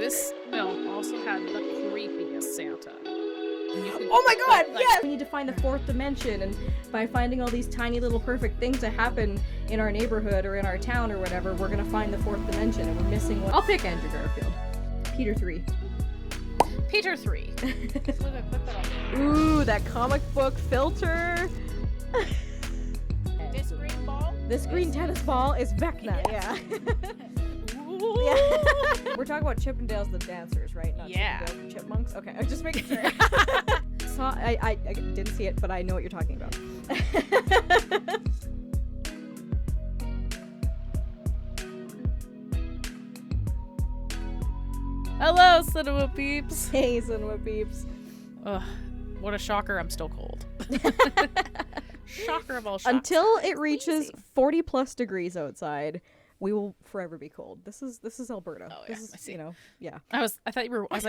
this film also had the creepiest Santa. Oh my god, yes! We need to find the fourth dimension, and by finding all these tiny little perfect things that happen in our neighborhood or in our town or whatever, we're gonna find the fourth dimension, and we're missing one. I'll pick Andrew Garfield. Peter 3. Peter 3. Ooh, that comic book filter. This green ball? This green tennis ball is Vecna, Yes. yeah. We're talking about Chippendales the dancers, right? Not Yeah. Chippendales the chipmunks? Okay, I was just making sure. I didn't see it, but I know what you're talking about. Hello, cinema peeps. Hey, cinema peeps. Ugh, what a shocker, I'm still cold. Shocker of all shocks. Until it reaches 40 plus degrees outside, we will forever be cold. This is Alberta. Oh, yeah, This is, I see. you know, yeah. I was like,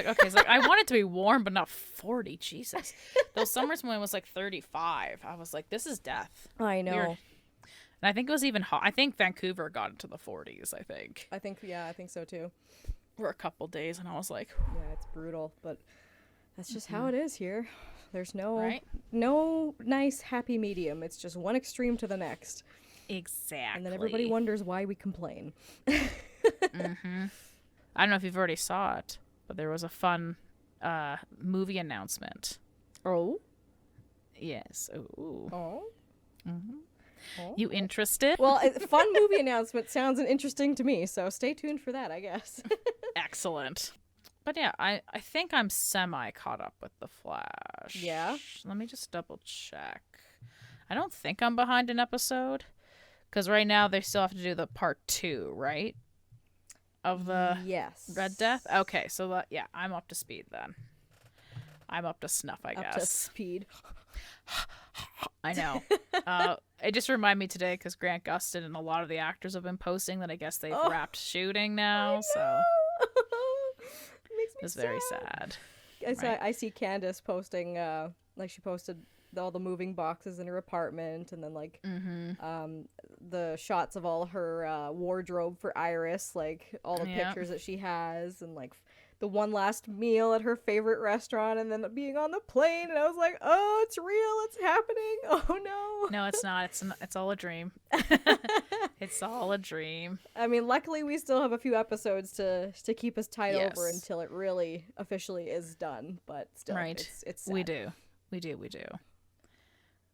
okay, it's like, I want it to be warm, but not 40, Jesus. Those summers when it was like 35, I was like, this is death. I know. And I think it was even hot. I think Vancouver got into the 40s, I think. I think so too. For a couple days, and I was like, Yeah, it's brutal, but that's just how it is here. There's no Right? no nice happy medium. It's just one extreme to the next. exactly. And then everybody wonders why we complain. Mm-hmm. I don't know if you've already saw it, but there was a fun movie announcement. Oh? Yes. Ooh. Oh? Mm-hmm. Oh? You interested? Well, a fun movie announcement sounds interesting to me, so stay tuned for that, I guess. Excellent. But yeah, I think I'm semi caught up with The Flash. Yeah? Let me just double check. I don't think I'm behind an episode, because right now they still have to do the part 2, right? Of the yes. Red Death? Okay, so yeah, I'm up to speed then. I'm up to snuff, I Up guess. to speed. I know. It just reminded me today because Grant Gustin and a lot of the actors have been posting that I guess they've wrapped shooting now. So Makes me it's very sad. I see Candace posting, like she posted all the moving boxes in her apartment, and then like the shots of all her wardrobe for Iris, like all the pictures that she has, and like the one last meal at her favorite restaurant, and then being on the plane, and I was like, oh, it's real, it's happening. Oh no. No, it's not. It's all a dream. It's all a dream. I mean, luckily we still have a few episodes to keep us tied over Yes. until it really officially is done, but still, Right. it's sad. We do.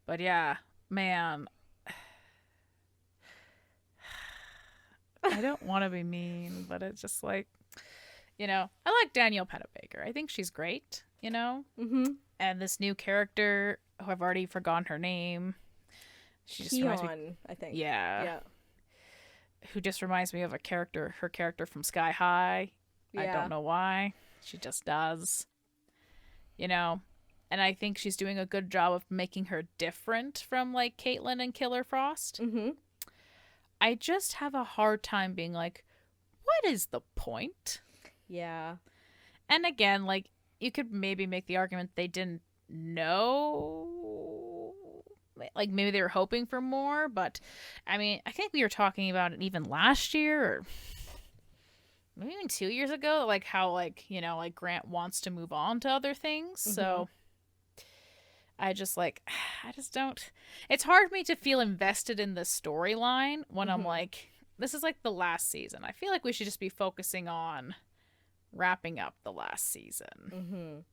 But yeah, man. I don't want to be mean, but it's just like, you know, I like Danielle Pennebaker. I think she's great, you know? Mm-hmm. And this new character, who I've already forgotten her name. She just reminds me, Keon, I think. yeah. Who just reminds me of her character from Sky High. I Yeah. don't know why. She just does. You know? And I think she's doing a good job of making her different from, like, Caitlin and Killer Frost. Mm-hmm. I just have a hard time being like, what is the point? Yeah. And again, like, you could maybe make the argument they didn't know. Like, maybe they were hoping for more, but, I mean, I think we were talking about it even last year, or maybe even 2 years ago, like, how, like, you know, like, Grant wants to move on to other things, so I just don't, it's hard for me to feel invested in the storyline when I'm like, this is, like, the last season. I feel like we should just be focusing on wrapping up the last season.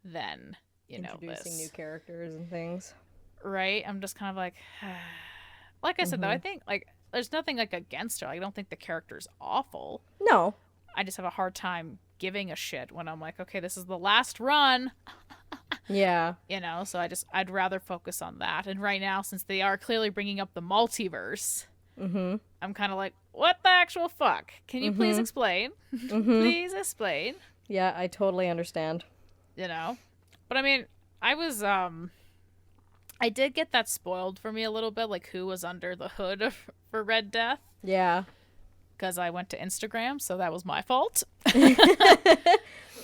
Then, you know, Introducing this. new characters and things. Right? I'm just kind of like, like I said, though, I think, like, there's nothing, like, against her. I don't think the character's awful. No. I just have a hard time giving a shit when I'm like, okay, this is the last run. Yeah. You know, so I'd rather focus on that. And right now, since they are clearly bringing up the multiverse, I'm kind of like, what the actual fuck? Can you please explain? Please explain. Yeah, I totally understand. You know? But I mean, I did get that spoiled for me a little bit, like who was under the hood for Red Death. Yeah. Because I went to Instagram, so that was my fault.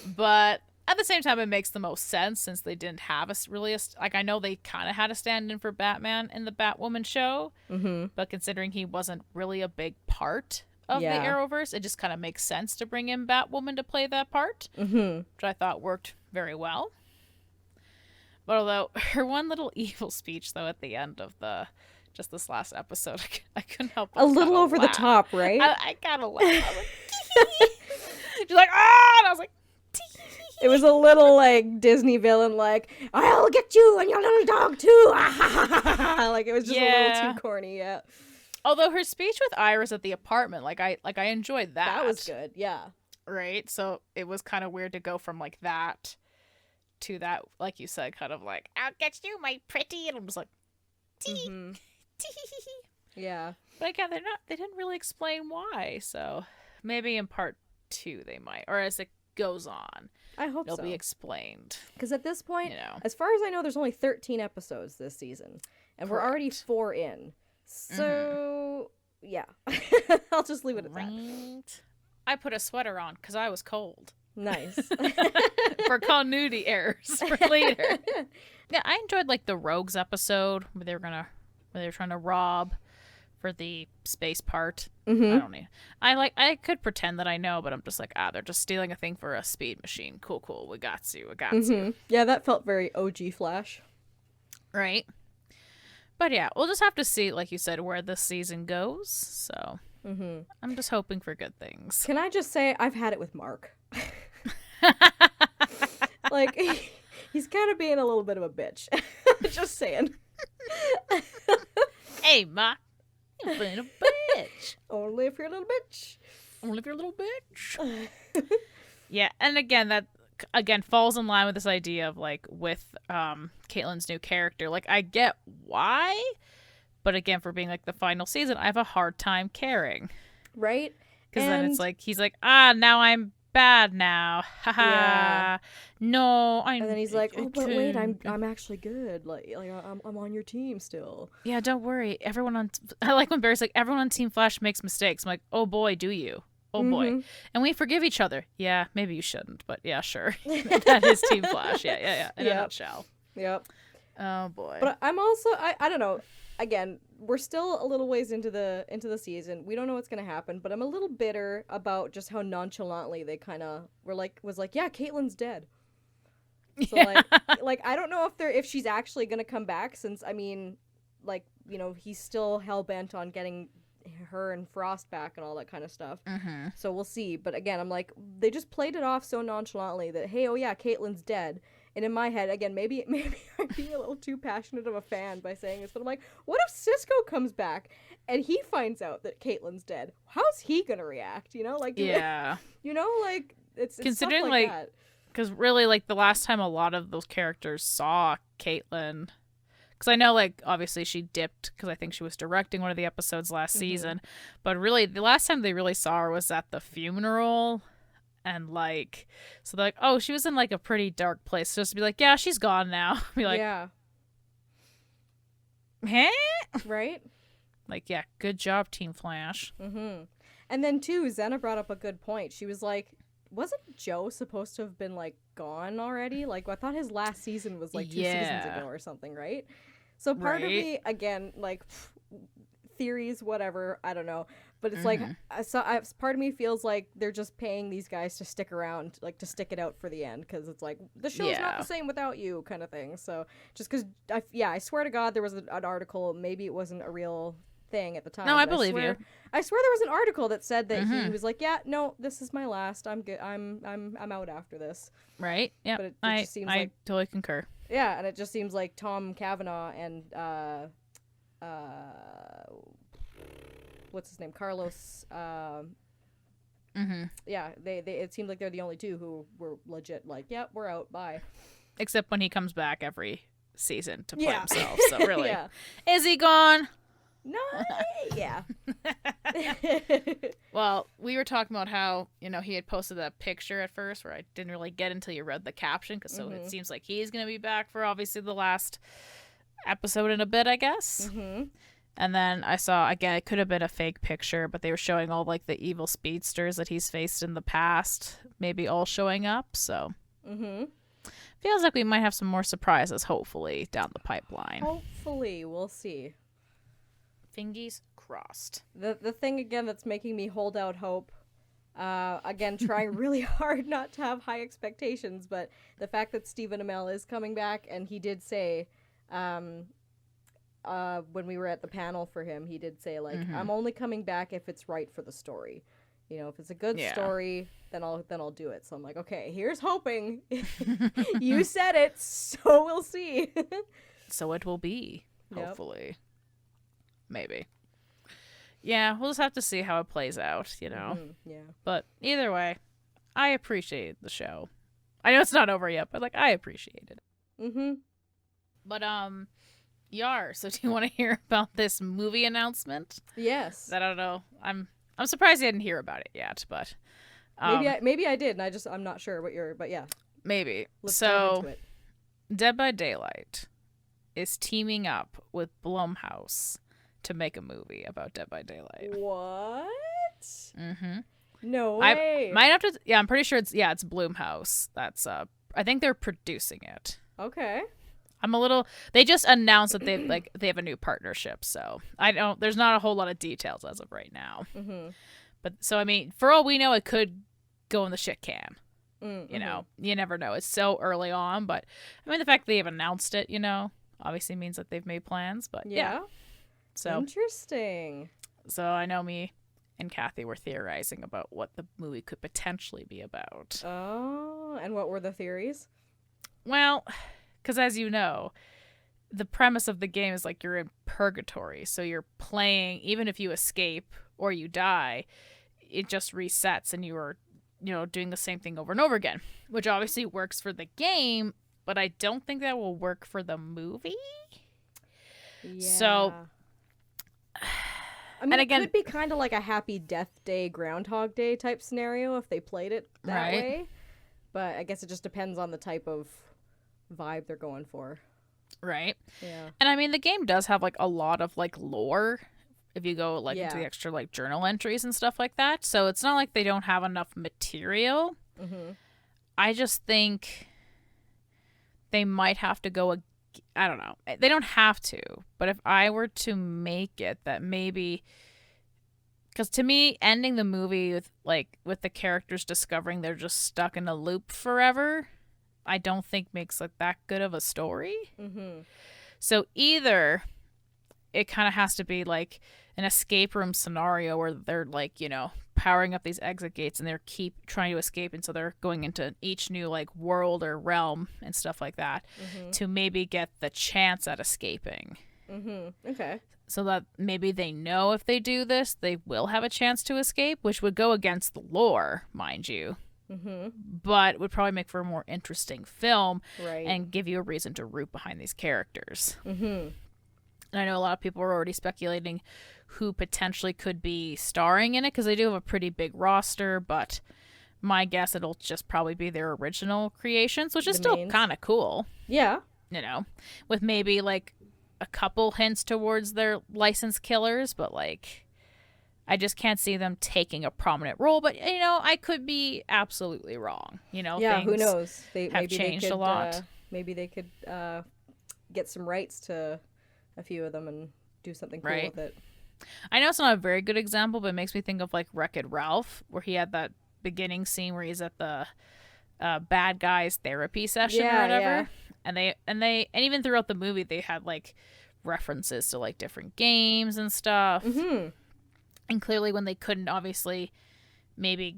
But at the same time, it makes the most sense since they didn't have like, I know they kind of had a stand-in for Batman in the Batwoman show, but considering he wasn't really a big part of the Yeah. Arrowverse. It just kind of makes sense to bring in Batwoman to play that part, which I thought worked very well. But although her one little evil speech, though, at the end of just this last episode, I couldn't help but A little over laugh. the top, right? I gotta laugh. I was like, she's like, ah, and I was like, it was a little like Disney villain, like, I'll get you and your little dog too. Like, it was just a little too corny. Yeah. Although her speech with Iris at the apartment, I enjoyed that. That was good. Yeah. Right. So it was kind of weird to go from like that to that, like you said, kind of like, I'll get you, my pretty, and I'm just like, tee. Yeah. But again, they didn't really explain why. So maybe in part 2 they might, or as it goes on, I hope it'll so. be explained. Because at this point, You know. as far as I know, there's only 13 episodes this season, and we're already 4 in. So yeah, I'll just leave it at that. I put a sweater on because I was cold. Nice. For continuity errors for later. Yeah, I enjoyed like the Rogues episode where they were trying to rob for the space part. I don't know. I could pretend that I know, but I'm just like, they're just stealing a thing for a speed machine. Cool. We got you. Yeah, that felt very OG Flash. Right. But yeah, we'll just have to see, like you said, where this season goes. So I'm just hoping for good things. Can I just say I've had it with Mark? Like, he's kind of being a little bit of a bitch. Just saying. Hey, Ma, you're being a bitch. Only if you're a little bitch. Only if you're a little bitch. Yeah, and again, that falls in line with this idea of like with Caitlyn's new character. Like, I get why, but again, for being like the final season, I have a hard time caring. Right? Because then it's like he's like, now I'm bad now. Haha. Yeah. No, And then he's like, oh, but wait, I'm actually good. Like I'm on your team still. Yeah, don't worry. I like when Barry's like, everyone on Team Flash makes mistakes. I'm like, oh boy, do you? Oh boy. And we forgive each other. Yeah, maybe you shouldn't, but yeah, sure. That is Team Flash. Yeah. In a nutshell. Yep. Oh boy. But I'm also I don't know. Again, we're still a little ways into the season. We don't know what's gonna happen, but I'm a little bitter about just how nonchalantly they kind of was like, yeah, Caitlyn's dead. So like I don't know if she's actually gonna come back, since I mean, like, you know, he's still hell bent on getting her and Frost back and all that kind of stuff. So we'll see. But again, I'm like, they just played it off so nonchalantly that, hey, oh yeah, Caitlyn's dead. And in my head, again, maybe I'm being a little too passionate of a fan by saying this, but I'm like, what if Cisco comes back and he finds out that Caitlyn's dead? How's he gonna react? You know, like, yeah, you know, like it's considering stuff like that. Because really, like, the last time a lot of those characters saw Caitlyn, because I know, like, obviously she dipped because I think she was directing one of the episodes last season, but really the last time they really saw her was at the funeral. And like, so they're like, oh, she was in like a pretty dark place. So just to be like, yeah, she's gone now. Be like, yeah, huh? Right? Like, yeah, good job, Team Flash. And then too, Xena brought up a good point. She was like, wasn't Joe supposed to have been like gone already? Like, I thought his last season was like 2 seasons ago or something, right? So part of me, again, like, theories, whatever, I don't know. But it's like, part of me feels like they're just paying these guys to stick around, like, to stick it out for the end, because it's like, the show's not the same without you, kind of thing. So just because, I swear to God, there was an article, maybe it wasn't a real thing at the time. No, I believe you. I swear there was an article that said that he was like, yeah, no, this is my last. I'm good. I'm out after this. Right? Yeah. But it just seems like, totally concur. Yeah, and it just seems like Tom Cavanaugh and what's his name, Carlos, yeah, they it seemed like they're the only two who were legit like, yeah, we're out, bye. Except when he comes back every season to play himself. So really, is he gone? No, yeah. Well, we were talking about how, you know, he had posted that picture at first where I didn't really get until you read the caption, because so it seems like he's gonna be back for obviously the last episode in a bit, I guess. And then I saw, again, it could have been a fake picture, but they were showing all, like, the evil speedsters that he's faced in the past, maybe all showing up, so. Feels like we might have some more surprises, hopefully, down the pipeline. Hopefully, we'll see. Fingies crossed. The thing again that's making me hold out hope, again trying really hard not to have high expectations, but the fact that Stephen Amell is coming back, and he did say, when we were at the panel for him, he did say like, I'm only coming back if it's right for the story. You know, if it's a good story, then I'll do it. So I'm like, okay, here's hoping. You said it, so we'll see. So it will be, hopefully. Maybe. Yeah, we'll just have to see how it plays out, you know? Yeah. But either way, I appreciate the show. I know it's not over yet, but, like, I appreciate it. But, Yar, so do you want to hear about this movie announcement? Yes. I don't know. I'm surprised I didn't hear about it yet, but... maybe I did, and I'm not sure but yeah. Maybe. Let's dive into it. Dead by Daylight is teaming up with Blumhouse to make a movie about Dead by Daylight. What? Mm-hmm. No way. I might have to... Yeah, I'm pretty sure it's Blumhouse. That's, I think they're producing it. Okay. They just announced that they have a new partnership, so there's not a whole lot of details as of right now. But so I mean, for all we know, it could go in the shit can. You know, you never know. It's so early on, but I mean, the fact that they've announced it, you know, obviously means that they've made plans. But yeah. So interesting. So I know me and Kathy were theorizing about what the movie could potentially be about. Oh, and what were the theories? Well, because as you know, the premise of the game is like you're in purgatory. So you're playing, even if you escape or you die, it just resets and you are, you know, doing the same thing over and over again, which obviously works for the game, but I don't think that will work for the movie. Yeah. So, I mean, and again, it could be kind of like a Happy Death Day, Groundhog Day type scenario if they played it that way. But I guess it just depends on the type of vibe they're going for. Right. Yeah. And I mean, the game does have like a lot of like lore if you go like into the extra like journal entries and stuff like that. So it's not like they don't have enough material. I just think they might have to go. I don't know. They don't have to, but if I were to make it, that maybe, because to me, ending the movie with the characters discovering they're just stuck in a loop forever, I don't think makes like that good of a story. So either it kind of has to be like an escape room scenario where they're like, you know, powering up these exit gates and they're keep trying to escape, and so they're going into each new like world or realm and stuff like that to maybe get the chance at escaping. Okay. So that maybe they know if they do this, they will have a chance to escape, which would go against the lore, mind you. But would probably make for a more interesting film and give you a reason to root behind these characters. And I know a lot of people are already speculating who potentially could be starring in it, because they do have a pretty big roster, but my guess it'll just probably be their original creations, which is still kind of cool. Yeah. You know, with maybe like a couple hints towards their licensed killers, but like I just can't see them taking a prominent role. But, you know, I could be absolutely wrong. You know, yeah, who knows? Maybe changed a lot. Maybe they could get some rights to a few of them and do something cool with it. I know it's not a very good example, but it makes me think of like Wreck-It Ralph, where he had that beginning scene where he's at the bad guy's therapy session or whatever. Yeah. And even throughout the movie, they had like references to like different games and stuff. And clearly when they couldn't obviously maybe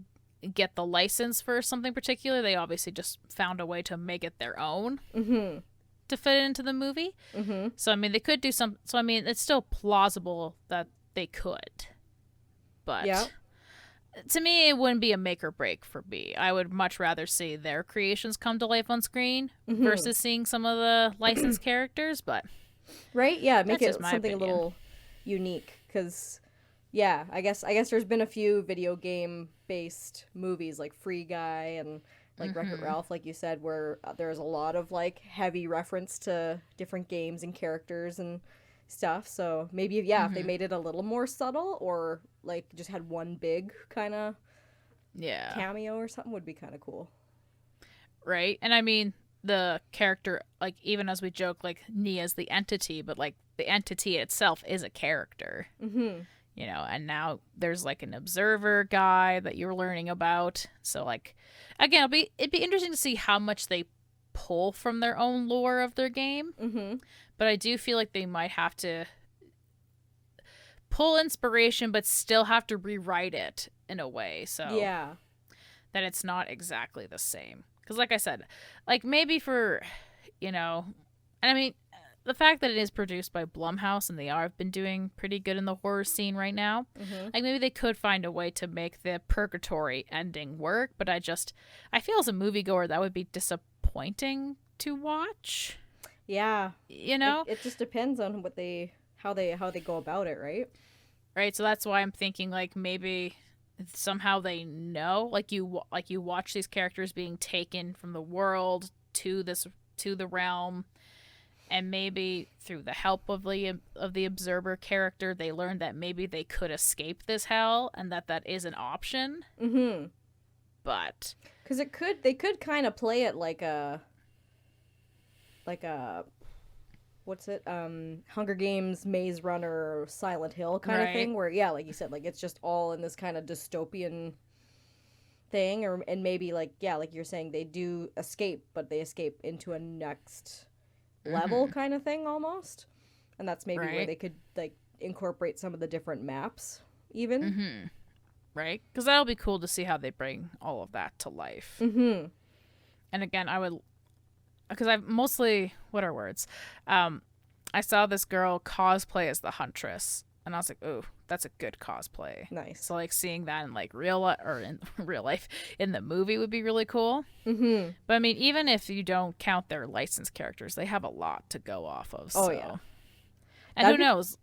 get the license for something particular, they obviously just found a way to make it their own to fit it into the movie. So, I mean, they could do some... So, I mean, it's still plausible that they could. But to me, it wouldn't be a make or break for me. I would much rather see their creations come to life on screen versus seeing some of the licensed characters, but... Right? Yeah, make it something opinion. A little unique, because... Yeah, I guess there's been a few video game based movies like Free Guy and like Wreck-It Ralph, like you said, where there's a lot of like heavy reference to different games and characters and stuff. So maybe if they made it a little more subtle, or like just had one big kind of cameo or something, would be kind of cool. Right. And I mean, the character, like, even as we joke, like Nia's the entity, but like the entity itself is a character. and now there's like an observer guy that you're learning about. So like, again, it'd be interesting to see how much they pull from their own lore of their game. Mm-hmm. But I do feel like they might have to pull inspiration, but still have to rewrite it in a way. So Yeah. that it's not exactly the same. Because like I said, like maybe for, and I mean, the fact that it is produced by Blumhouse and they have been doing pretty good in the horror scene right now, like maybe they could find a way to make the purgatory ending work. But I feel as a moviegoer that would be disappointing to watch. Yeah. It just depends on how they go about it, right? Right. So that's why I'm thinking like maybe somehow they know, like you watch these characters being taken from the world to the realm. And maybe through the help of the observer character, they learned that maybe they could escape this hell, and that is an option. Mm-hmm. But because they could kind of play it like a what's it? Hunger Games, Maze Runner, Silent Hill kind of thing, where like you said, like it's just all in this kind of dystopian thing, and maybe like you're saying they do escape, but they escape into a next level kind of thing almost, and that's maybe where they could like incorporate some of the different maps even. Right, because that'll be cool to see how they bring all of that to life. And again, because I've mostly, what are words, I saw this girl cosplay as the Huntress, and I was like, ooh, that's a good cosplay. Nice. So like seeing that in like real life in the movie would be really cool. But I mean, even if you don't count their licensed characters, they have a lot to go off of. Oh so. yeah. And who knows?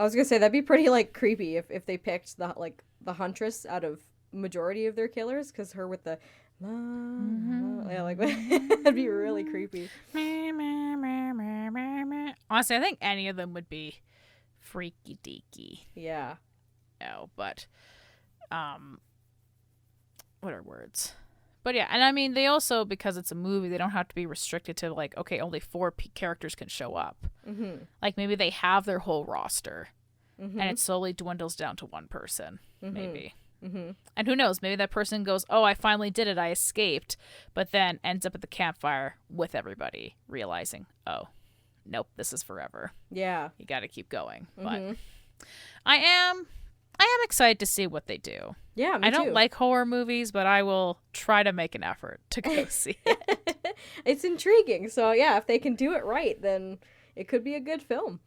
I was gonna say that'd be pretty like creepy if they picked the Huntress out of majority of their killers, because her with the like that'd be really creepy. Honestly, I think any of them would be freaky deaky. Yeah. No, but what are words? But yeah, and I mean, they also, because it's a movie, they don't have to be restricted to like, okay, only 4 characters can show up. Like maybe they have their whole roster, and it slowly dwindles down to 1 person, maybe. And who knows, maybe that person goes, oh, I finally did it, I escaped, but then ends up at the campfire with everybody, realizing, oh, nope, this is forever. Yeah. You got to keep going. But I am excited to see what they do. Yeah, me I don't too. like horror movies, but I will try to make an effort to go see it. It's intriguing. So yeah, if they can do it right, then it could be a good film.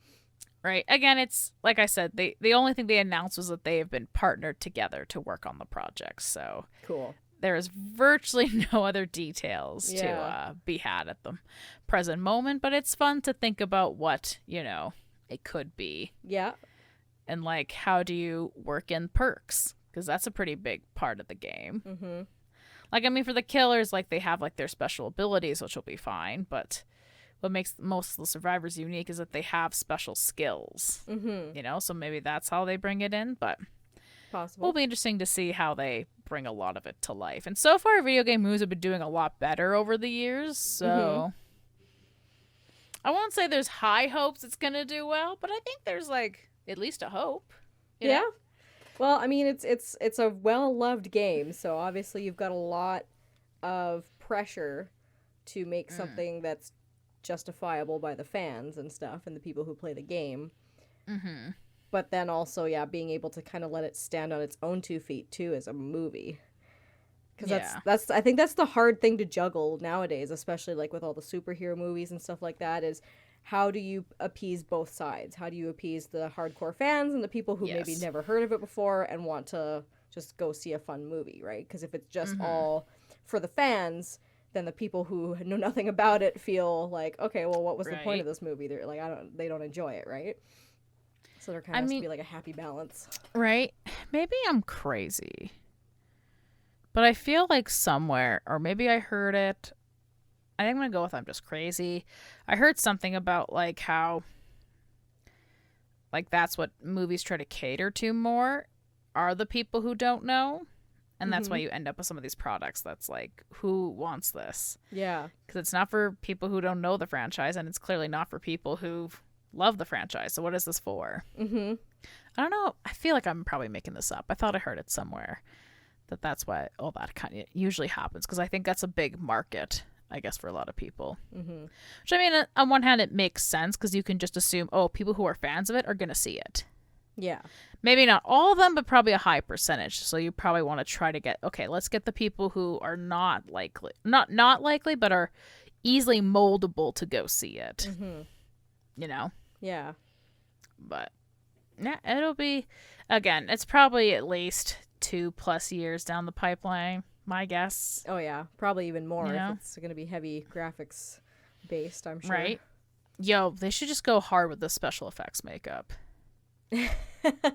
Right. Again, it's like I said, the only thing they announced was that they have been partnered together to work on the project. So cool. There is virtually no other details to be had at the present moment, but it's fun to think about what, it could be. Yeah. And like, how do you work in perks? Because that's a pretty big part of the game. Like, I mean, for the killers, like, they have like their special abilities, which will be fine, but what makes most of the survivors unique is that they have special skills. So maybe that's how they bring it in, but possible. It'll be interesting to see how they bring a lot of it to life. And so far, video game movies have been doing a lot better over the years, so I won't say there's high hopes it's gonna do well, but I think there's like at least a hope. You know? Well, I mean, it's a well-loved game, so obviously you've got a lot of pressure to make something that's justifiable by the fans and stuff and the people who play the game. But then also, being able to kind of let it stand on its own 2 feet too as a movie. Because that's I think that's the hard thing to juggle nowadays, especially like with all the superhero movies and stuff like that, is how do you appease both sides? How do you appease the hardcore fans and the people who maybe never heard of it before and want to just go see a fun movie, right? Because if it's just all for the fans, then the people who know nothing about it feel like, okay, well, what was the point of this movie? They're like, they don't enjoy it, right? So there kind of has to be like a happy balance. Right. Maybe I'm crazy. But I feel like somewhere, or maybe I heard it, I think I'm going to go with I'm just crazy. I heard something about like how, like that's what movies try to cater to more, are the people who don't know. And that's why you end up with some of these products that's like, who wants this? Yeah. Because it's not for people who don't know the franchise, and it's clearly not for people who love the franchise. So what is this for? I don't know. I feel like I'm probably making this up. I thought I heard it somewhere that's why all that kind of usually happens, because I think that's a big market, I guess, for a lot of people. Mm-hmm. Which, I mean, on one hand, it makes sense because you can just assume, oh, people who are fans of it are going to see it. Yeah. Maybe not all of them, but probably a high percentage. So you probably want to try to get, okay, let's get the people who are not likely, but are easily moldable to go see it. Mm-hmm. You know? Yeah. But, yeah, it'll be, again, it's probably at least 2+ years down the pipeline, my guess. Oh, yeah. Probably even more You know? if it's going to be heavy graphics based, I'm sure. Right? Yo, they should just go hard with the special effects makeup.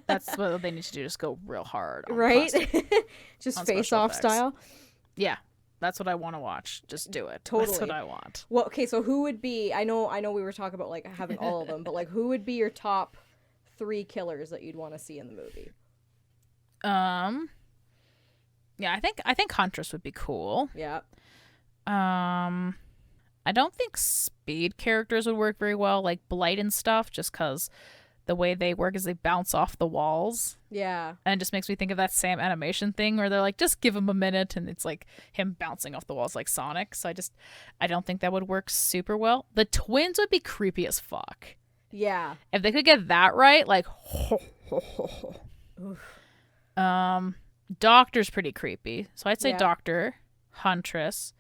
That's what they need to do, just go real hard. Right? Just face-off style? Yeah. That's what I want to watch. Just do it. Totally. That's what I want. Well, okay, so who would be, I know we were talking about, like, having all of them, but, like, who would be your top 3 killers that you'd want to see in the movie? Yeah, I think Huntress would be cool. Yeah. I don't think speed characters would work very well, like Blight and stuff, just because the way they work is they bounce off the walls. Yeah. And it just makes me think of that same animation thing where they're like, just give him a minute, and it's like him bouncing off the walls like Sonic. So I don't think that would work super well. The twins would be creepy as fuck. Yeah. If they could get that right, like, Doctor's pretty creepy. So I'd say Yeah. Doctor, Huntress.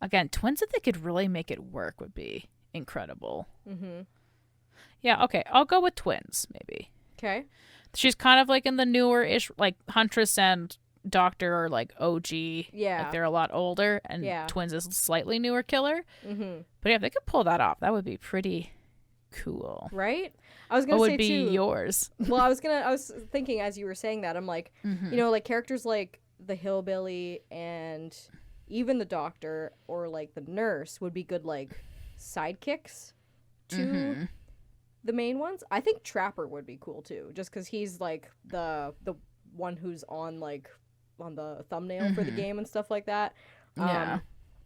Again, twins, if they could really make it work, would be incredible. Mm-hmm. Yeah, okay. I'll go with twins, maybe. Okay. She's kind of like in the newer-ish, like Huntress and Doctor are like OG. Yeah. Like they're a lot older, and Yeah. twins is a slightly newer killer. Mm-hmm. But yeah, if they could pull that off, that would be pretty cool. Right? I was going What to say, would be too. yours? Well, I was thinking as you were saying that, I'm like, Mhm. you know, like characters like the hillbilly and even the doctor or like the nurse would be good, like, sidekicks to Mhm. the main ones. I think Trapper would be cool too, just because he's like the one who's on the thumbnail for the Mhm. game and stuff like that. Yeah.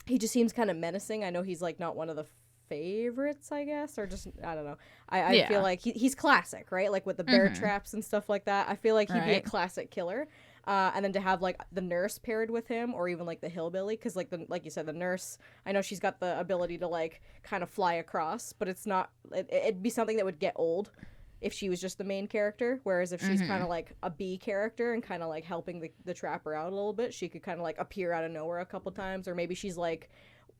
He just seems kind of menacing. I know he's like not one of the favorites, I guess, or just I don't know. I Yeah. feel like he's classic, right? Like with the bear Mhm. traps and stuff like that. I feel like he'd be a Right. classic killer. And then to have like the nurse paired with him, or even like the hillbilly, because like you said, the nurse, I know she's got the ability to like kind of fly across, but it's not. It'd be something that would get old if she was just the main character. Whereas if she's kind of like a B character and kind of like helping the trapper out a little bit, she could kind of like appear out of nowhere a couple times, or maybe she's like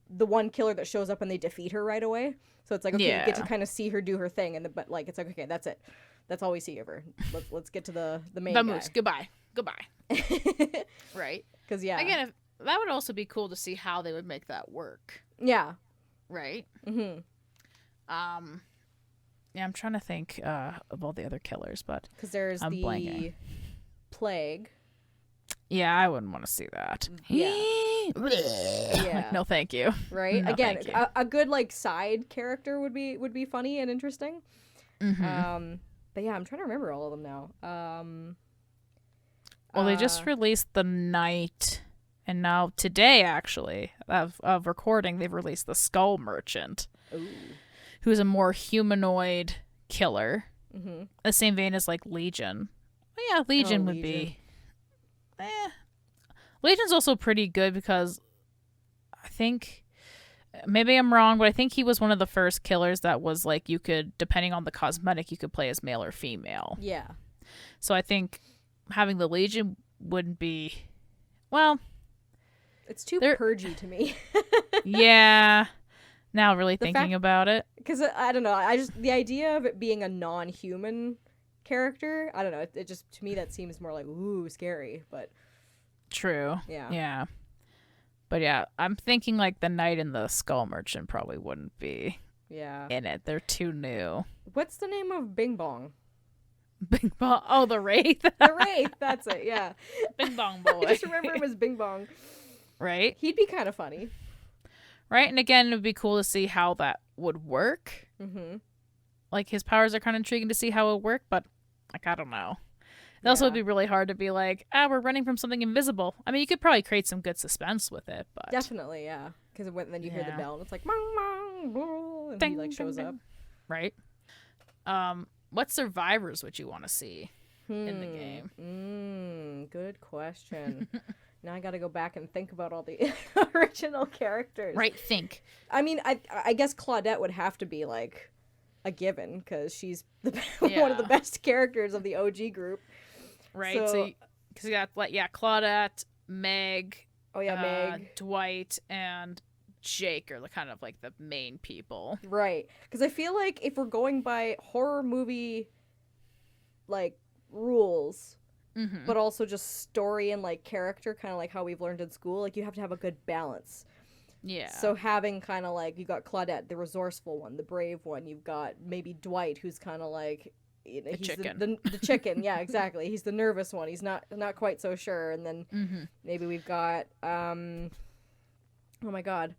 the one killer that shows up and they defeat her right away. So it's like, okay, you get to Yeah. kind of see her do her thing, but like it's like, okay, that's it. That's all we see of her. Let's get to the main The guy. moose. Goodbye. Right. Because yeah, Again, that would also be cool to see how they would make that work. yeah, Right. mm-hmm. Yeah, I'm trying to think of all the other killers, but Because there's I'm the blanking. plague. yeah, I wouldn't want to see that. Yeah. Like, Yeah. no, thank you. Right. No, Again, thank you. a good like side character would be funny and interesting. Mhm. But yeah, I'm trying to remember all of them now. Well, they just released The Night, and now today, actually, of recording, they've released The Skull Merchant, Ooh. who's a more humanoid killer. Mm-hmm. The same vein as like Legion. But yeah, Legion would Legion. be. Legion's also pretty good because I think, maybe I'm wrong, but I think he was one of the first killers that was like you could, depending on the cosmetic, you could play as male or female. Yeah. So I think having the Legion wouldn't be, well, It's too They're- purgy to me. yeah. Now really The thinking fact- about it. Because I don't know. I just the idea of it being a non-human character. I don't know. It just to me that seems more like ooh scary. But True. yeah. Yeah. But yeah, I'm thinking like the Knight and the Skull Merchant probably wouldn't be Yeah. in it. They're too new. What's the name of Bing Bong? Bing Bong. Oh, the Wraith. The Wraith. That's it. Yeah. Bing Bong I boy. just remember him as Bing Bong. Right? He'd be kind of funny. Right? And again, it would be cool to see how that would work. Mm-hmm. Like, his powers are kind of intriguing to see how it would work, but, like, I don't know. It also would Yeah. be really hard to be like, we're running from something invisible. I mean, you could probably create some good suspense with it, but... Definitely, yeah. Because then you hear the Yeah. bell and it's like, "Mong, mong, blah," and he Ding, like ding, shows ding. up. Right? What survivors would you want to see in the game? Good question. Now I gotta go back and think about all the original characters. Right, think. I mean, I guess Claudette would have to be like a given because she's one of the best characters of the OG group. Right. So because you got Claudette, Meg. Oh yeah, Meg, Dwight, and Jake are the kind of like the main people. Right. Because I feel like if we're going by horror movie like rules, but also just story and like character, kind of like how we've learned in school, like you have to have a good balance. Yeah. So having kind of like, you got Claudette, the resourceful one, the brave one. You've got maybe Dwight, who's kind of like, you know, he's chicken. The chicken. Yeah, exactly. He's the nervous one. He's not quite so sure. And then maybe we've got oh my god,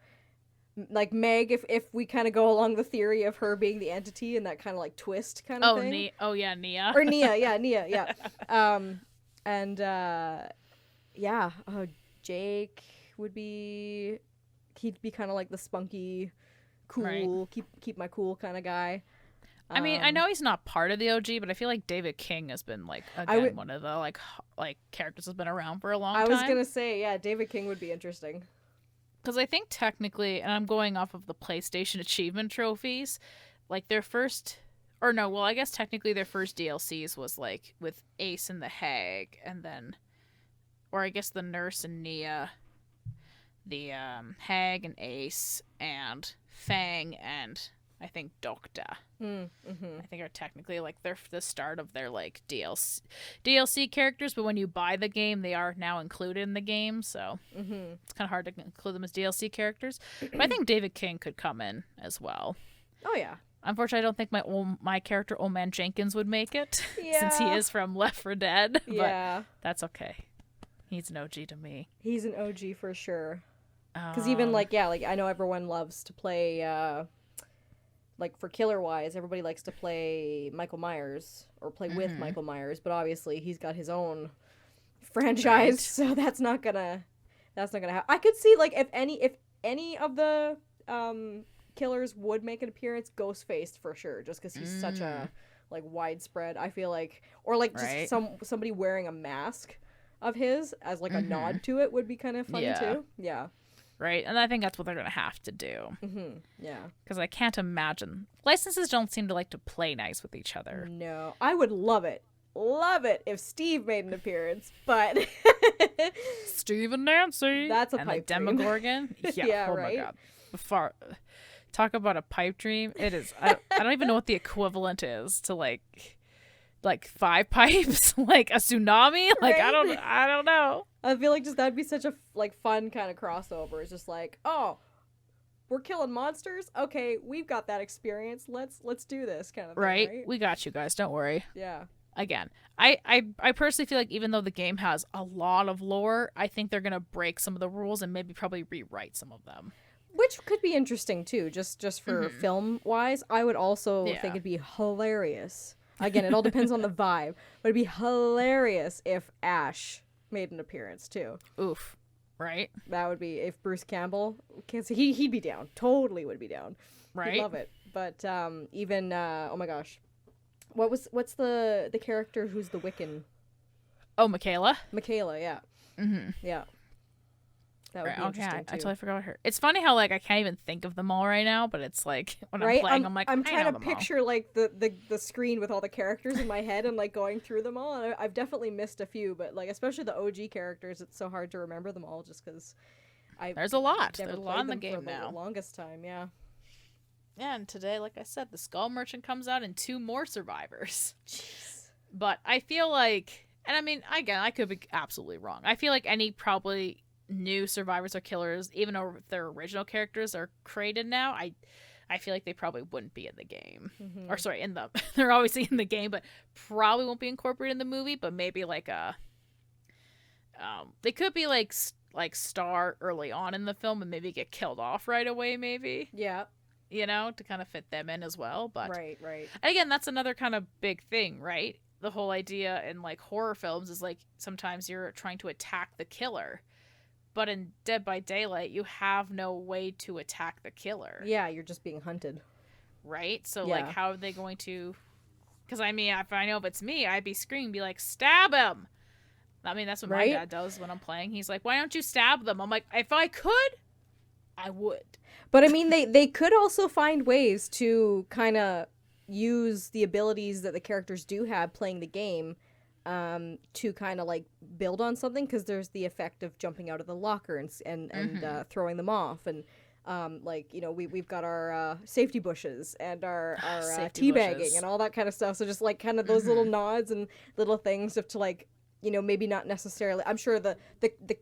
like Meg, if we kind of go along the theory of her being the entity and that kind of like twist kind of thing. Nia. Or Nia, yeah. And Jake would be, he'd be kind of like the spunky, cool, right. keep my cool kind of guy. I mean, I know he's not part of the OG, but I feel like David King has been like one of the like characters that's been around for a long time. I was gonna say, yeah, David King would be interesting. Because I think technically, and I'm going off of the PlayStation achievement trophies, like their first, or no, well, I guess technically their first DLCs was like with Ace and the Hag, and then, or I guess the Nurse and Nia, the Hag and Ace, and Fang and I think Doctor. I think are technically like they're the start of their like DLC characters, but when you buy the game, they are now included in the game, so it's kind of hard to include them as DLC characters. But I think David King could come in as well. Oh yeah. Unfortunately, I don't think my character Old Man Jenkins would make it since he is from Left 4 Dead. Yeah, but that's okay. He's an OG to me. He's an OG for sure. Because even like I know everyone loves to play. Like for killer wise, everybody likes to play Michael Myers or play with Michael Myers, but obviously he's got his own franchise, right. So that's not gonna happen. I could see like if any of the killers would make an appearance, Ghostface for sure, just because he's such a like widespread. I feel like, or like just somebody wearing a mask of his as like a nod to it would be kind of funny too. Yeah. Right, and I think that's what they're going to have to do. Yeah. Because I can't imagine. Licenses don't seem to like to play nice with each other. No. I would love it if Steve made an appearance, but... Steve and Nancy. That's a and pipe dream. dream. Demogorgon. Yeah, oh right? my god. Talk about a pipe dream. It is... I don't even know what the equivalent is to like 5 pipes, like a tsunami. Like right? I don't know. I feel like just that'd be such a like fun kind of crossover. It's just like, oh, we're killing monsters. Okay, we've got that experience. Let's do this kind of thing. Right? We got you guys. Don't worry. Yeah. Again, I personally feel like even though the game has a lot of lore, I think they're gonna break some of the rules and maybe probably rewrite some of them. Which could be interesting too, just for film wise. I would also think it'd be hilarious. Again, it all depends on the vibe, but it'd be hilarious if Ash made an appearance too. Oof, right? That would be if Bruce Campbell. He'd be down. Totally would be down. Right. He'd love it. But even oh my gosh, what's the character who's the Wiccan? Oh, Michaela. Michaela, yeah. Yeah. That would be interesting too. I totally forgot her. It's funny how like I can't even think of them all right now, but it's like when I'm playing, I'm trying to picture like the screen with all the characters in my head and like going through them all. And I've definitely missed a few, but like especially the OG characters, it's so hard to remember them all just because there's a lot. There's a lot in the game for now. The longest time, yeah. Yeah, and today, like I said, the Skull Merchant comes out and 2 more survivors. Jeez. But I feel like, and I mean, again, I could be absolutely wrong. I feel like any probably new survivors or killers, even though their original characters are created now, I feel like they probably wouldn't be in the game. Or sorry, they're obviously in the game, but probably won't be incorporated in the movie. But maybe like they could be like star early on in the film and maybe get killed off right away. Maybe to kind of fit them in as well. But right. Again, that's another kind of big thing, right? The whole idea in like horror films is like sometimes you're trying to attack the killer. But in Dead by Daylight, you have no way to attack the killer. Yeah, you're just being hunted. Right? So, like, how are they going to Because I mean, if I know if it's me, I'd be screaming, be like, stab him. I mean, that's what my dad does when I'm playing. He's like, why don't you stab them? I'm like, if I could, I would. But I mean, they could also find ways to kind of use the abilities that the characters do have playing the game to kind of like build on something, because there's the effect of jumping out of the locker and throwing them off, and like, you know, we've got our safety bushes and our teabagging and all that kind of stuff. So just like kind of those little nods and little things to like, you know, maybe not necessarily. I'm sure the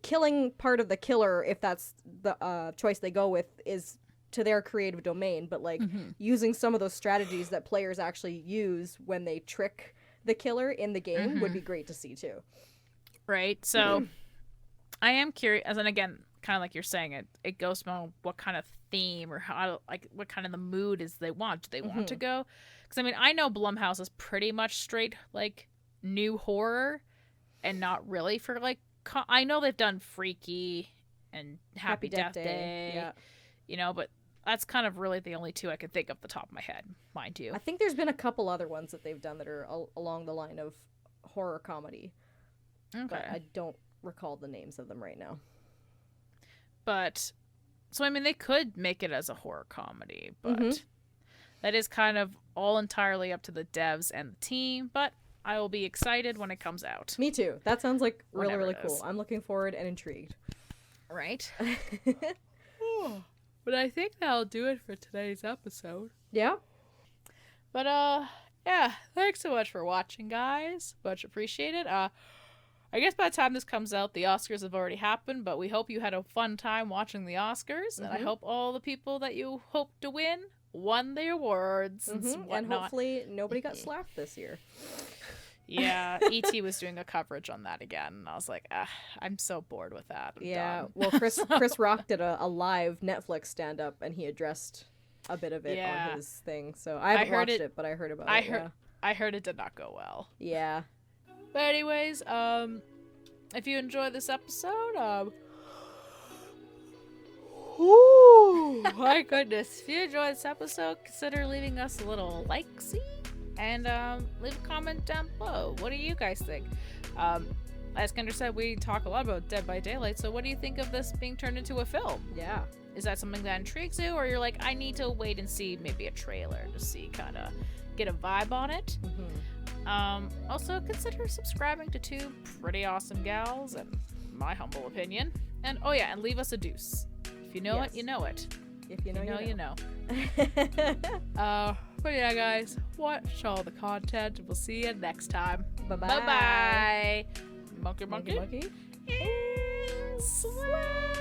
killing part of the killer, if that's the choice they go with, is to their creative domain. But like using some of those strategies that players actually use when they trick the killer in the game would be great to see too. Right. So I am curious, and again, kind of like you're saying, it goes from what kind of theme or how, like, what kind of the mood is they want. Do they want to go? Because I mean, I know Blumhouse is pretty much straight like new horror, and not really for like. I know they've done Freaky and Happy Death Day, yeah. You know, but that's kind of really the only two I can think of off the top of my head, mind you. I think there's been a couple other ones that they've done that are along the line of horror comedy. Okay. But I don't recall the names of them right now. But, so I mean, they could make it as a horror comedy, but that is kind of all entirely up to the devs and the team, but I will be excited when it comes out. Me too. That sounds like really, really Whenever it cool. is. I'm looking forward and intrigued. Right? But I think that'll do it for today's episode. Yeah? But, yeah, thanks so much for watching, guys. Much appreciated. I guess by the time this comes out, the Oscars have already happened, but we hope you had a fun time watching the Oscars, and I hope all the people that you hope to win won the awards and whatnot. And hopefully nobody got slapped this year. Yeah, E.T. was doing a coverage on that again, and I was like, I'm so bored with that. I'm done. Well, Chris Rock did a live Netflix stand-up, and he addressed a bit of it on his thing. So I haven't watched it, but I heard about it. I heard it did not go well. Yeah. But anyways, if you enjoyed this episode, my goodness, if you enjoyed this episode, consider leaving us a little like-see and leave a comment down below. What do you guys think? As Kendra said, we talk a lot about Dead by Daylight, so what do you think of this being turned into a film? Yeah. Is that something that intrigues you, or you're like, I need to wait and see maybe a trailer to see, kind of get a vibe on it? Also, consider subscribing to two pretty awesome gals, in my humble opinion. And oh yeah, and leave us a deuce. If you know it, you know it. If you know, you know. But yeah, guys, watch all the content. We'll see you next time. Bye-bye. Bye-bye. Monkey. Monkey. And slay.